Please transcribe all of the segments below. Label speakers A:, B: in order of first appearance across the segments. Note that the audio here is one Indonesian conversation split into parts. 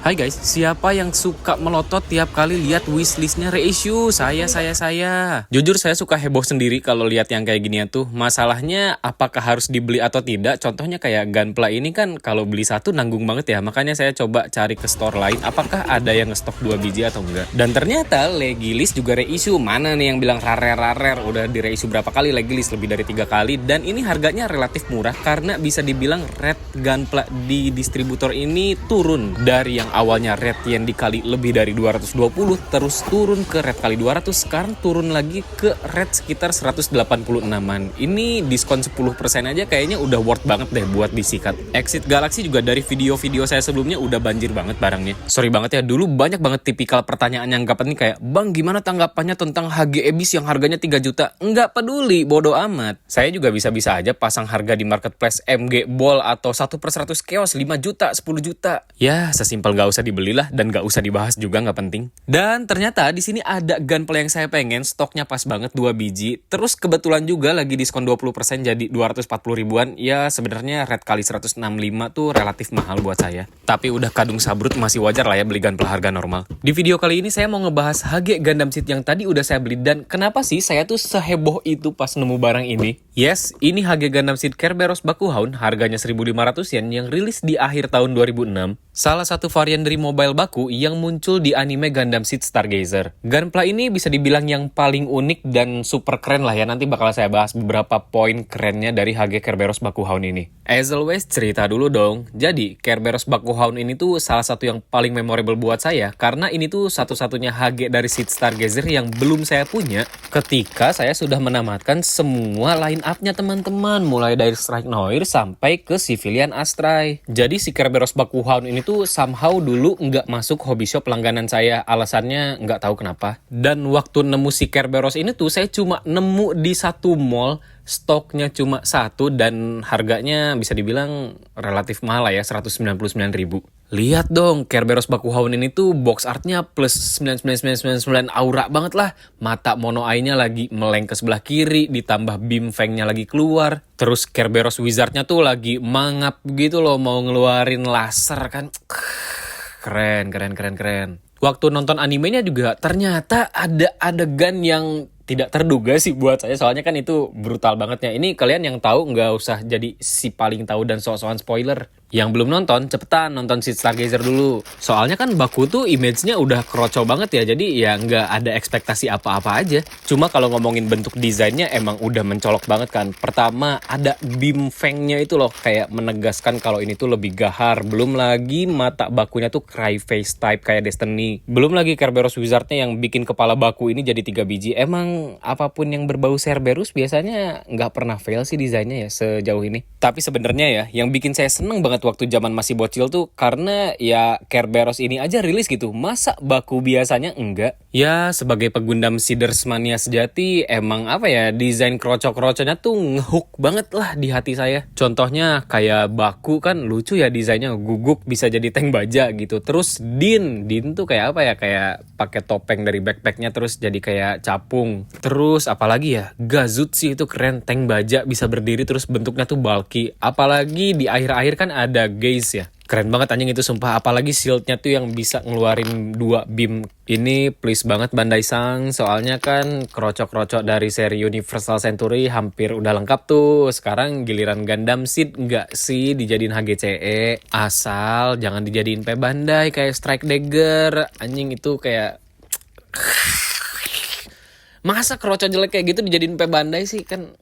A: Hai guys, siapa yang suka melotot tiap kali lihat wishlistnya reissue? Saya. Jujur saya suka heboh sendiri kalau lihat yang kayak ginian tuh. Masalahnya apakah harus dibeli atau tidak? Contohnya kayak Gunpla ini kan kalau beli satu nanggung banget ya. Makanya saya coba cari ke store lain. Apakah ada yang ngestok 2 biji atau enggak? Dan ternyata Legilis juga reissue. Mana nih yang bilang rarer? Udah di reissue berapa kali Legilis? Lebih dari 3 kali. Dan ini harganya relatif murah karena bisa dibilang red Gunpla di distributor ini turun dari yang awalnya red yen dikali lebih dari 220 terus turun ke red kali 200, sekarang turun lagi ke red sekitar 186an. Ini diskon 10% aja kayaknya udah worth banget deh buat disikat. Exit Galaxy juga dari video-video saya sebelumnya udah banjir banget barangnya. Sorry banget ya, dulu banyak banget tipikal pertanyaan yang gak penting kayak, "Bang, gimana tanggapannya tentang HG Ebis yang harganya 3 juta?" Nggak peduli, bodo amat. Saya juga bisa-bisa aja pasang harga di marketplace MG Ball atau 1/100 chaos 5 juta, 10 juta. Ya, sesimpel gak usah dibelilah dan gak usah dibahas juga, gak penting. Dan ternyata di sini ada Gunpla yang saya pengen, stoknya pas banget 2 biji. Terus kebetulan juga lagi diskon 20% jadi 240 ribuan. Ya sebenarnya red kali 165 tuh relatif mahal buat saya. Tapi udah kadung sabrut masih wajar lah ya beli Gunpla harga normal. Di video kali ini saya mau ngebahas HG Gundam Seed yang tadi udah saya beli. Dan kenapa sih saya tuh seheboh itu pas nemu barang ini? Yes, ini HG Gundam Seed Kerberos Bakuhound, harganya 1.500 yen yang rilis di akhir tahun 2006. Salah satu varian dari mobile baku yang muncul di anime Gundam Seed Stargazer. Gunpla ini bisa dibilang yang paling unik dan super keren lah ya. Nanti bakal saya bahas beberapa poin kerennya dari HG Kerberos Bakuhound ini. As always, cerita dulu dong. Jadi, Kerberos Bakuhound ini tuh salah satu yang paling memorable buat saya karena ini tuh satu-satunya HG dari Seed Stargazer yang belum saya punya ketika saya sudah menamatkan semua line up-nya teman-teman, mulai dari Strike Noir sampai ke Civilian Astray. Jadi si Kerberos Bakuhound ini tuh somehow dulu nggak masuk hobby shop langganan saya, alasannya nggak tahu kenapa. Dan waktu nemu si Kerberos ini tuh saya cuma nemu di satu mall, stoknya cuma satu dan harganya bisa dibilang relatif mahal lah ya, 199 ribu. Lihat dong, Kerberos Bakuhound ini tuh box artnya plus 99999 aura banget lah. Mata mono eye-nya lagi meleng ke sebelah kiri, ditambah beam fang-nya lagi keluar. Terus Kerberos Wizard-nya tuh lagi mangap gitu loh, mau ngeluarin laser kan. Keren. Waktu nonton animenya juga ternyata ada adegan yang tidak terduga sih buat saya, soalnya kan itu brutal banget ya. Ini kalian yang tahu nggak usah jadi si paling tahu dan sok-sokan spoiler. Yang belum nonton, cepetan nonton Seed Stargazer dulu. Soalnya kan Baku tuh image-nya udah kroco banget ya, jadi ya nggak ada ekspektasi apa-apa aja. Cuma kalau ngomongin bentuk desainnya emang udah mencolok banget kan. Pertama ada beam fang-nya itu loh, kayak menegaskan kalau ini tuh lebih gahar. Belum lagi mata Bakunya tuh cry face type kayak Destiny. Belum lagi Kerberos Wizard-nya yang bikin kepala Baku ini jadi 3 biji. Emang apapun yang berbau Cerberus biasanya nggak pernah fail sih desainnya ya sejauh ini. Tapi sebenarnya ya yang bikin saya seneng banget waktu zaman masih bocil tuh karena ya Kerberos ini aja rilis gitu. Masa Baku biasanya enggak? Ya sebagai pegundam Seeders mania sejati emang apa ya, desain kroco-kroconya tuh ngehook banget lah di hati saya. Contohnya kayak Baku kan lucu ya desainnya, guguk bisa jadi tank baja gitu. Terus Din tuh kayak apa ya, kayak pakai topeng dari backpacknya terus jadi kayak capung. Terus apalagi ya, Gazutsi itu keren, tank baja bisa berdiri terus bentuknya tuh bulky. Apalagi di akhir-akhir kan ada Gaze ya. Keren banget anjing itu sumpah, apalagi shieldnya tuh yang bisa ngeluarin 2 beam. Ini please banget Bandai Sang, soalnya kan krocok-krocok dari seri Universal Century hampir udah lengkap tuh. Sekarang giliran Gundam Seed nggak sih dijadiin HGCE, asal jangan dijadiin P Bandai kayak Strike Dagger. Anjing itu kayak masa krocok jelek kayak gitu dijadiin P Bandai sih, kan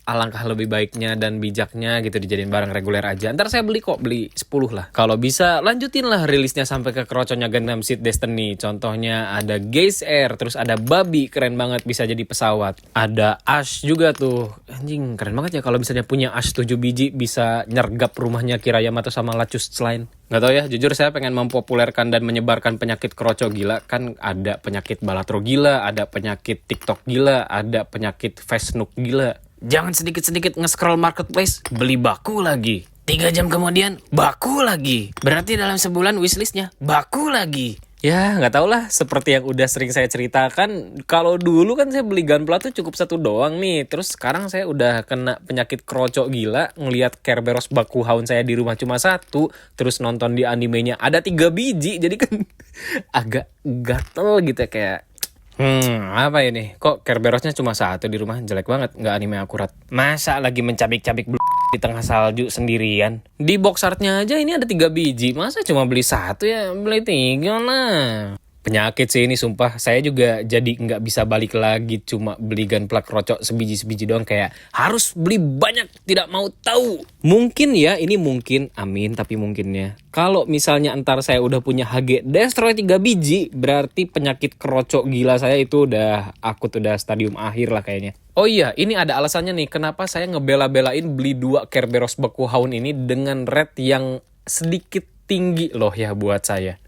A: alangkah lebih baiknya dan bijaknya gitu dijadiin barang reguler aja. Ntar saya beli 10 lah. Kalau bisa lanjutin lah rilisnya sampai ke kroconya Gundam Seed Destiny. Contohnya ada Gaze Air, terus ada Babi, keren banget bisa jadi pesawat. Ada Ash juga tuh. Anjing keren banget ya kalau misalnya punya Ash 7 biji bisa nyergap rumahnya Kirayamato sama Lacus Slain. Gak tau ya, jujur saya pengen mempopulerkan dan menyebarkan penyakit kroco gila. Kan ada penyakit balatro gila, ada penyakit TikTok gila, ada penyakit Facebook gila. Jangan sedikit-sedikit nge-scroll marketplace, beli Baku lagi. 3 jam kemudian, Baku lagi. Berarti dalam sebulan wishlistnya, Baku lagi. Ya nggak tau lah, seperti yang udah sering saya ceritakan, kalau dulu kan saya beli Gunpla tuh cukup satu doang nih. Terus sekarang saya udah kena penyakit krocok gila, ngelihat Kerberos Bakuhaun saya di rumah cuma satu, terus nonton di animenya ada 3 biji, jadi kan agak gatel gitu ya, kayak apa ini? Kok Kerberosnya cuma satu di rumah? Jelek banget, nggak anime akurat. Masa lagi mencabik-cabik di tengah salju sendirian? Di box artnya aja ini ada 3 biji. Masa cuma beli satu ya? Beli 3 lah. Penyakit sih ini sumpah. Saya juga jadi nggak bisa balik lagi cuma beli Gunpla Krocok sebiji-sebiji doang. Kayak harus beli banyak, tidak mau tahu. Mungkin ya, ini mungkin, amin tapi mungkinnya. Kalau misalnya entar saya udah punya HG Destroy 3 biji, berarti penyakit krocok gila saya itu udah akut, udah stadium akhir lah kayaknya. Oh iya, ini ada alasannya nih kenapa saya ngebela-belain beli 2 Kerberos Bakuhaun ini dengan rate yang sedikit tinggi loh ya buat saya.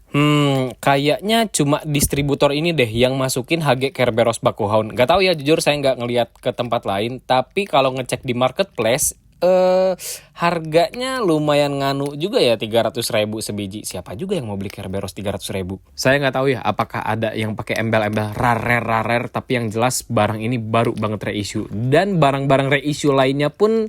A: Kayaknya cuma distributor ini deh yang masukin HG Kerberos Bakuhaun. Gak tahu ya, jujur saya nggak ngeliat ke tempat lain. Tapi kalau ngecek di marketplace, harganya lumayan nganu juga ya, 300.000 sebiji. Siapa juga yang mau beli Kerberos 300.000? Saya nggak tahu ya apakah ada yang pakai embel-embel rare, tapi yang jelas barang ini baru banget reissue. Dan barang-barang reissue lainnya pun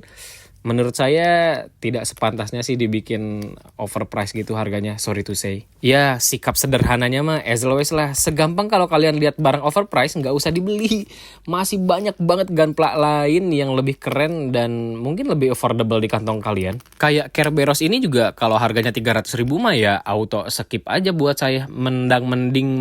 A: menurut saya tidak sepantasnya sih dibikin overprice gitu harganya, sorry to say. Ya, sikap sederhananya mah as always lah. Segampang kalau kalian lihat barang overprice, nggak usah dibeli. Masih banyak banget Gunpla lain yang lebih keren dan mungkin lebih affordable di kantong kalian. Kayak Kerberos ini juga kalau harganya 300.000 mah ya auto skip aja buat saya. Mending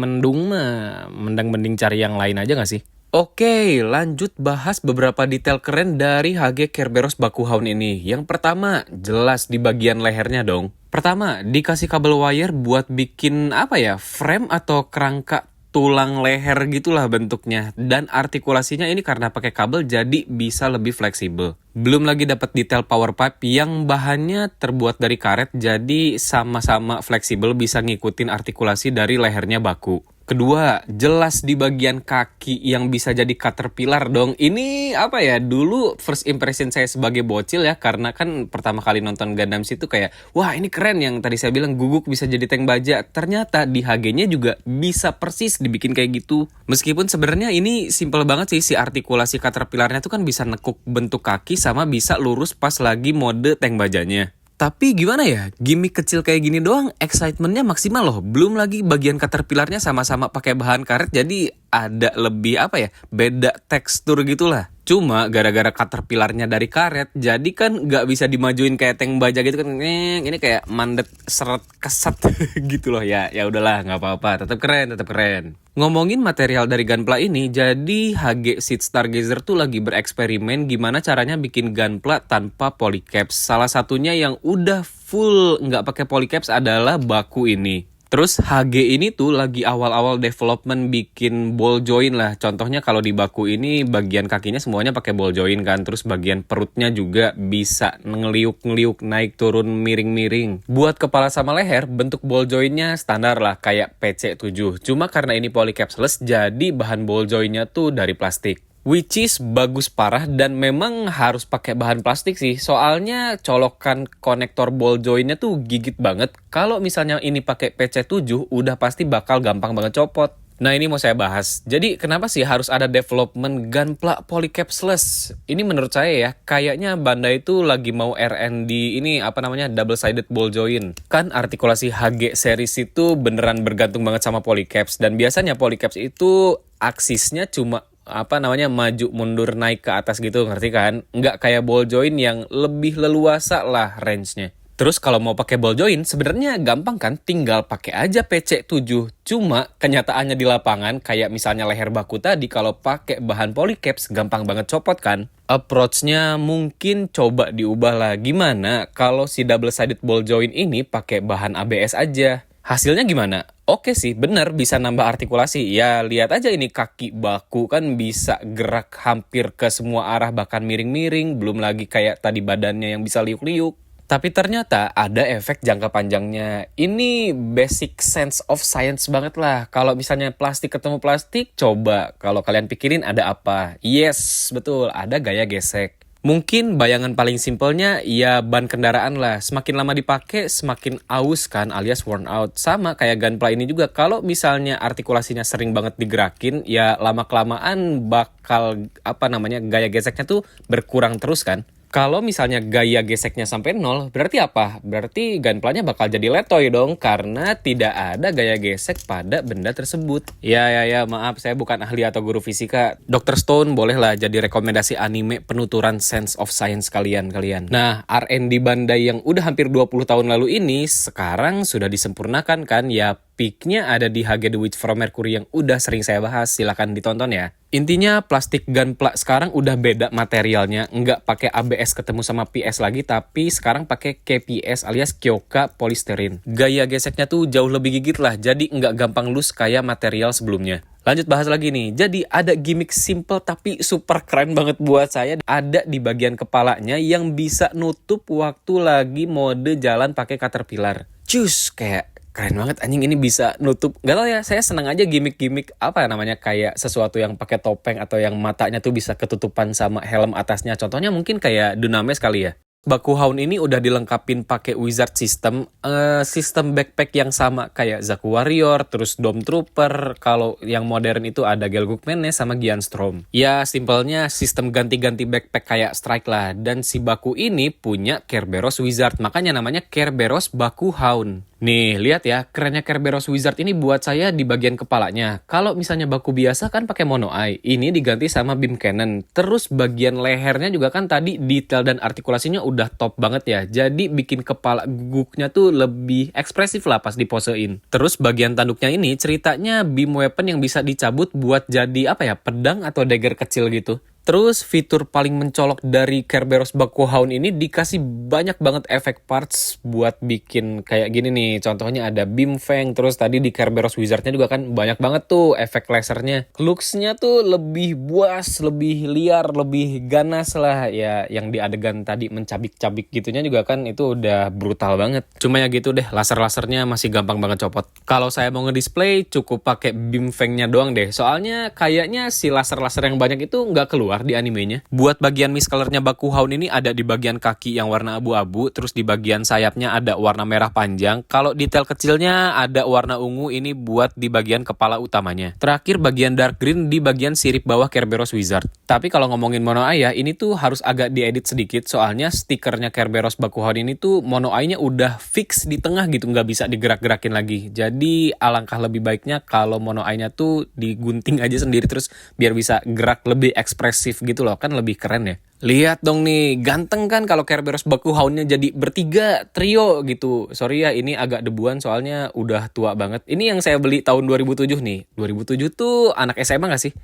A: cari yang lain aja nggak sih? Oke, lanjut bahas beberapa detail keren dari HG Kerberos Bakuhaun ini. Yang pertama, jelas di bagian lehernya dong. Pertama, dikasih kabel wire buat bikin frame atau kerangka tulang leher gitulah bentuknya. Dan artikulasinya ini karena pakai kabel jadi bisa lebih fleksibel. Belum lagi dapat detail power pipe yang bahannya terbuat dari karet, jadi sama-sama fleksibel bisa ngikutin artikulasi dari lehernya baku. Kedua, jelas di bagian kaki yang bisa jadi caterpillar dong. Ini dulu first impression saya sebagai bocil ya, karena kan pertama kali nonton Gundam itu kayak, wah ini keren, yang tadi saya bilang guguk bisa jadi tank baja. Ternyata di HG-nya juga bisa persis dibikin kayak gitu. Meskipun sebenarnya ini simple banget sih, si artikulasi caterpillarnya tuh kan bisa nekuk bentuk kaki sama bisa lurus pas lagi mode tank bajanya. Tapi gimana ya, gimmick kecil kayak gini doang, excitementnya maksimal loh. Belum lagi bagian caterpillarnya sama-sama pakai bahan karet, jadi ada lebih beda tekstur gitulah. Cuma gara-gara caterpillarnya dari karet, jadi kan nggak bisa dimajuin kayak tank baja gitu kan. Ini kayak mandet seret kesat gitu loh ya. Ya udahlah, nggak apa-apa, tetap keren. Ngomongin material dari Gunpla ini, jadi HG Seed Stargazer tuh lagi bereksperimen gimana caranya bikin Gunpla tanpa polycaps. Salah satunya yang udah full nggak pakai polycaps adalah baku ini. Terus HG ini tuh lagi awal-awal development bikin ball joint lah. Contohnya kalau di baku ini bagian kakinya semuanya pakai ball joint kan. Terus bagian perutnya juga bisa ngeliuk-ngeliuk, naik turun, miring-miring. Buat kepala sama leher, bentuk ball jointnya standar lah kayak PC7. Cuma karena ini polycapsless, jadi bahan ball jointnya tuh dari plastik. Which is bagus parah dan memang harus pakai bahan plastik sih. Soalnya colokan konektor ball jointnya tuh gigit banget. Kalau misalnya ini pakai PC7 udah pasti bakal gampang banget copot. Nah ini mau saya bahas. Jadi kenapa sih harus ada development Gunpla polycapsless? Ini menurut saya ya, kayaknya Bandai itu lagi mau R&D ini double sided ball joint. Kan artikulasi HG series itu beneran bergantung banget sama polycaps. Dan biasanya polycaps itu aksisnya cuma maju mundur naik ke atas gitu, ngerti kan? Nggak kayak ball joint yang lebih leluasa lah range-nya. Terus kalau mau pakai ball joint sebenarnya gampang kan, tinggal pakai aja PC7. Cuma kenyataannya di lapangan kayak misalnya leher baku tadi, kalau pakai bahan polycaps gampang banget copot kan. Approach-nya mungkin coba diubah lah. Gimana kalau si double sided ball joint ini pakai bahan ABS aja? Hasilnya gimana? Oke sih, bener bisa nambah artikulasi. Ya lihat aja ini kaki baku kan bisa gerak hampir ke semua arah, bahkan miring-miring. Belum lagi kayak tadi badannya yang bisa liuk-liuk. Tapi ternyata ada efek jangka panjangnya. Ini basic sense of science banget lah. Kalau misalnya plastik ketemu plastik, coba kalau kalian pikirin ada apa? Yes, betul, ada gaya gesek. Mungkin bayangan paling simpelnya ya ban kendaraan lah. Semakin lama dipakai semakin aus kan alias worn out. Sama kayak Gunpla ini juga, kalau misalnya artikulasinya sering banget digerakin ya lama-kelamaan bakal gaya geseknya tuh berkurang terus kan. Kalau misalnya gaya geseknya sampai nol, berarti apa? Berarti gunpla-nya bakal jadi letoy dong, karena tidak ada gaya gesek pada benda tersebut. Ya, maaf, saya bukan ahli atau guru fisika. Dr. Stone bolehlah jadi rekomendasi anime penuturan sense of science kalian. Nah, R&D Bandai yang udah hampir 20 tahun lalu ini, sekarang sudah disempurnakan kan? Ya, peaknya ada di HG The Witch from Mercury yang udah sering saya bahas, silahkan ditonton ya. Intinya plastik gunpla sekarang udah beda materialnya, nggak pakai ABS ketemu sama PS lagi, tapi sekarang pakai KPS alias Kyoka Polystyrene. Gaya geseknya tuh jauh lebih gigit lah, jadi nggak gampang loose kayak material sebelumnya. Lanjut bahas lagi nih, jadi ada gimmick simple tapi super keren banget buat saya. Ada di bagian kepalanya yang bisa nutup waktu lagi mode jalan pakai caterpillar. Cus, kayak keren banget anjing, ini bisa nutup. Gak tau ya, saya seneng aja gimmick-gimmick kayak sesuatu yang pakai topeng atau yang matanya tuh bisa ketutupan sama helm atasnya. Contohnya mungkin kayak Dunames kali ya. Bakuhaun ini udah dilengkapin pakai wizard system, sistem backpack yang sama kayak Zaku Warrior, terus Dome Trooper. Kalau yang modern itu ada Gelgook Menace sama Giantstrom. Ya simpelnya sistem ganti-ganti backpack kayak Strike lah. Dan si Baku ini punya Kerberos Wizard, makanya namanya Kerberos Bakuhaun. Nih, lihat ya, kerennya Kerberos Wizard ini buat saya di bagian kepalanya. Kalau misalnya Baku biasa kan pakai Mono Eye, ini diganti sama Beam Cannon. Terus bagian lehernya juga kan tadi detail dan artikulasinya udah top banget ya. Jadi bikin kepala guguknya tuh lebih ekspresif lah pas diposein. Terus bagian tanduknya ini ceritanya beam weapon yang bisa dicabut buat jadi pedang atau dagger kecil gitu. Terus fitur paling mencolok dari Kerberos Bakuhaun ini dikasih banyak banget efek parts buat bikin kayak gini nih. Contohnya ada Beam Fang, terus tadi di Kerberos Wizard-nya juga kan banyak banget tuh efek lasernya. Looks-nya tuh lebih buas, lebih liar, lebih ganas lah. Ya yang di adegan tadi mencabik-cabik gitunya juga kan itu udah brutal banget. Cuma ya gitu deh, laser-lasernya masih gampang banget copot. Kalau saya mau ngedisplay cukup pakai Beam Fang-nya doang deh. Soalnya kayaknya si laser-laser yang banyak itu nggak keluar di animenya. Buat bagian miscolornya Bakuhaun ini ada di bagian kaki yang warna abu-abu, terus di bagian sayapnya ada warna merah panjang. Kalau detail kecilnya ada warna ungu, ini buat di bagian kepala utamanya. Terakhir bagian dark green di bagian sirip bawah Kerberos Wizard. Tapi kalau ngomongin Mono Eye ya, ini tuh harus agak diedit sedikit, soalnya stikernya Kerberos Bakuhaun ini tuh Mono Eye-nya udah fix di tengah gitu, nggak bisa digerak-gerakin lagi. Jadi alangkah lebih baiknya kalau Mono Eye-nya tuh digunting aja sendiri, terus biar bisa gerak lebih ekspresif gitu loh, kan lebih keren ya. Lihat dong nih, ganteng kan kalau Kerberos Bakuhaunnya jadi bertiga, trio gitu. Sorry ya, ini agak debuan soalnya udah tua banget. Ini yang saya beli tahun 2007 nih. 2007 tuh anak SMA gak sih?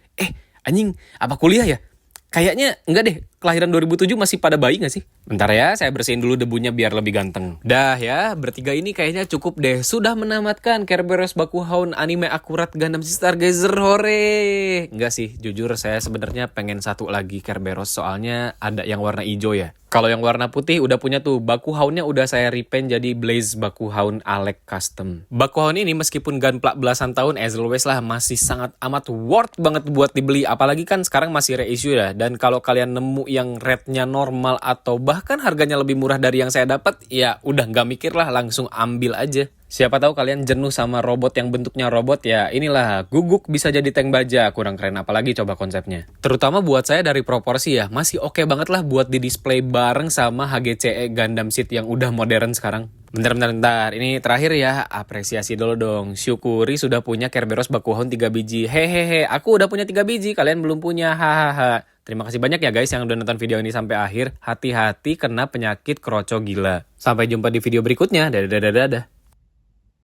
A: Anjing, apa kuliah ya? Kayaknya enggak deh, kelahiran 2007 masih pada bayi gak sih? Bentar ya, saya bersihin dulu debunya biar lebih ganteng. Dah ya, bertiga ini kayaknya cukup deh. Sudah menamatkan Kerberos Bakuhaun anime akurat Gundam Stargazer, hore! Enggak sih, jujur saya sebenarnya pengen satu lagi Kerberos, soalnya ada yang warna hijau ya. Kalau yang warna putih udah punya tuh, Bakuhaunnya udah saya repaint jadi Blaze Bakuhaun Alec Custom. Bakuhaun ini meskipun gunpla belasan tahun, as always lah, masih sangat amat worth banget buat dibeli. Apalagi kan sekarang masih reissue ya. Dan kalau kalian nemu yang rate-nya normal atau bahkan harganya lebih murah dari yang saya dapat, ya udah nggak mikir lah, langsung ambil aja. Siapa tahu kalian jenuh sama robot yang bentuknya robot, ya inilah, guguk bisa jadi tank baja, kurang keren apalagi coba konsepnya. Terutama buat saya dari proporsi ya, masih oke banget lah buat di display bareng sama HGCE Gundam Seed yang udah modern sekarang. Bentar, ini terakhir ya, apresiasi dulu dong. Syukuri sudah punya Kerberos Bakuhaun 3 biji. Hehehe, aku udah punya 3 biji, kalian belum punya, hahaha. Terima kasih banyak ya guys yang udah nonton video ini sampai akhir. Hati-hati kena penyakit kroco gila. Sampai jumpa di video berikutnya. Dadah.